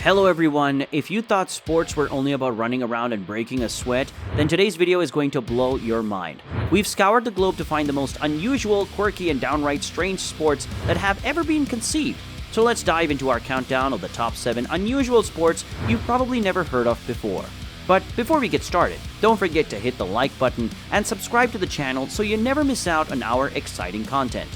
Hello everyone, if you thought sports were only about running around and breaking a sweat, then today's video is going to blow your mind. We've scoured the globe to find the most unusual, quirky, and downright strange sports that have ever been conceived. So let's dive into our countdown of the top 7 unusual sports you've probably never heard of before. But before we get started, don't forget to hit the like button and subscribe to the channel so you never miss out on our exciting content.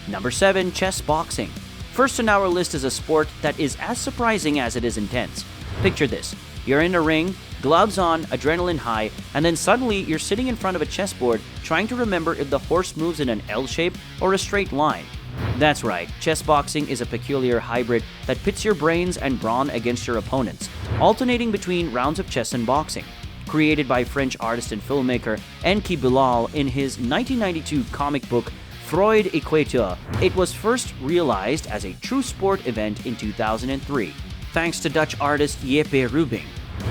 Number 7. Chess boxing. First on our list is a sport that is as surprising as it is intense. Picture this. You're in a ring, gloves on, adrenaline high, and then suddenly you're sitting in front of a chessboard trying to remember if the horse moves in an L shape or a straight line. That's right, chess boxing is a peculiar hybrid that pits your brains and brawn against your opponents, alternating between rounds of chess and boxing. Created by French artist and filmmaker Enki Bilal in his 1992 comic book Freud Equateur, it was first realized as a true sport event in 2003, thanks to Dutch artist Jeppe Rubing.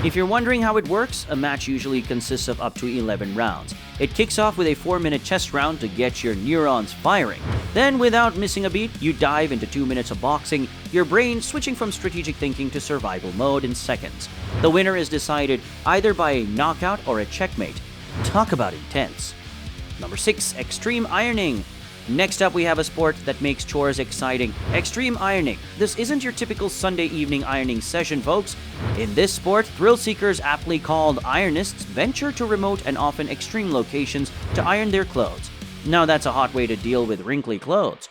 If you're wondering how it works, a match usually consists of up to 11 rounds. It kicks off with a 4-minute chess round to get your neurons firing. Then, without missing a beat, you dive into 2 minutes of boxing, your brain switching from strategic thinking to survival mode in seconds. The winner is decided either by a knockout or a checkmate. Talk about intense. Number 6. Extreme ironing. Next up, we have a sport that makes chores exciting. Extreme ironing. This isn't your typical Sunday evening ironing session, folks. In this sport, thrill seekers, aptly called ironists, venture to remote and often extreme locations to iron their clothes. Now that's a hot way to deal with wrinkly clothes.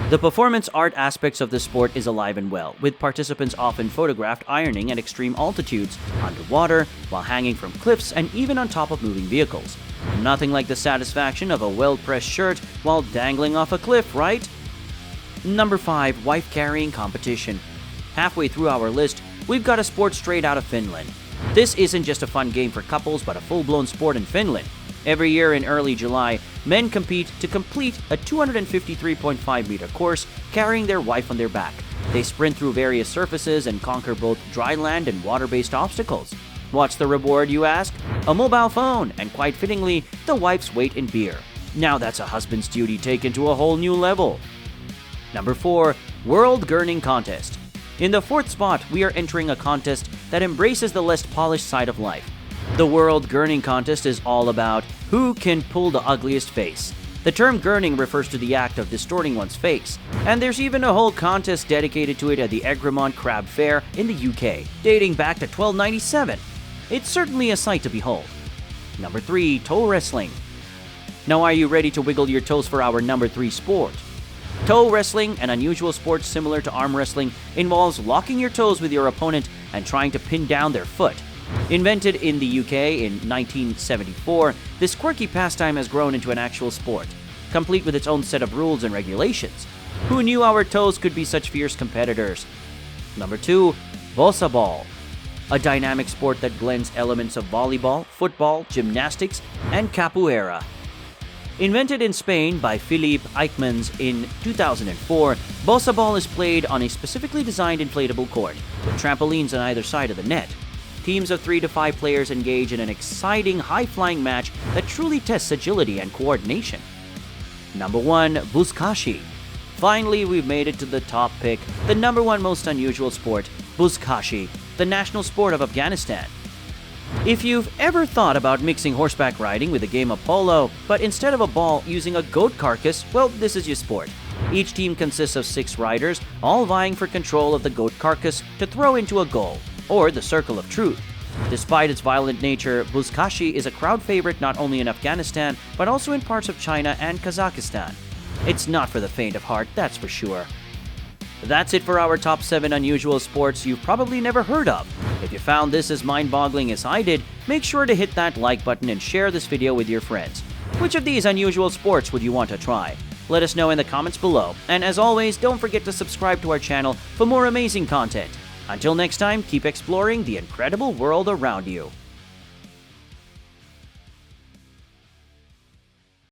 The performance art aspects of this sport is alive and well, with participants often photographed ironing at extreme altitudes, underwater, while hanging from cliffs, and even on top of moving vehicles. Nothing like the satisfaction of a well-pressed shirt while dangling off a cliff, right? Number 5. Wife carrying competition. Halfway through our list, we've got a sport straight out of Finland. This isn't just a fun game for couples, but a full-blown sport in Finland. Every year in early July, men compete to complete a 253.5-meter course carrying their wife on their back. They sprint through various surfaces and conquer both dry land and water-based obstacles. What's the reward, you ask? A mobile phone, and quite fittingly, the wife's weight in beer. Now that's a husband's duty taken to a whole new level. Number 4. World Gurning Contest. In the 4th spot, we are entering a contest that embraces the less polished side of life. The World Gurning Contest is all about who can pull the ugliest face. The term gurning refers to the act of distorting one's face, and there's even a whole contest dedicated to it at the Egremont Crab Fair in the UK, dating back to 1297. It's certainly a sight to behold. Number 3. Toe wrestling. Now are you ready to wiggle your toes for our number 3 sport? Toe wrestling, an unusual sport similar to arm wrestling, involves locking your toes with your opponent and trying to pin down their foot. Invented in the UK in 1974, this quirky pastime has grown into an actual sport, complete with its own set of rules and regulations. Who knew our toes could be such fierce competitors? Number 2. Bossabal. A dynamic sport that blends elements of volleyball, football, gymnastics, and capoeira. Invented in Spain by Philippe Eichmanns in 2004, Bossabal is played on a specifically designed inflatable court, with trampolines on either side of the net. Teams of 3 to 5 players engage in an exciting, high-flying match that truly tests agility and coordination. Number 1. Buskashi. Finally, we've made it to the top pick, the number 1 most unusual sport, Buskashi, the national sport of Afghanistan. If you've ever thought about mixing horseback riding with a game of polo, but instead of a ball using a goat carcass, well, this is your sport. Each team consists of 6 riders, all vying for control of the goat carcass to throw into a goal, or the circle of truth. Despite its violent nature, Buskashi is a crowd favorite not only in Afghanistan, but also in parts of China and Kazakhstan. It's not for the faint of heart, that's for sure. That's it for our top 7 unusual sports you've probably never heard of. If you found this as mind-boggling as I did, make sure to hit that like button and share this video with your friends. Which of these unusual sports would you want to try? Let us know in the comments below, and as always, don't forget to subscribe to our channel for more amazing content. Until next time, keep exploring the incredible world around you.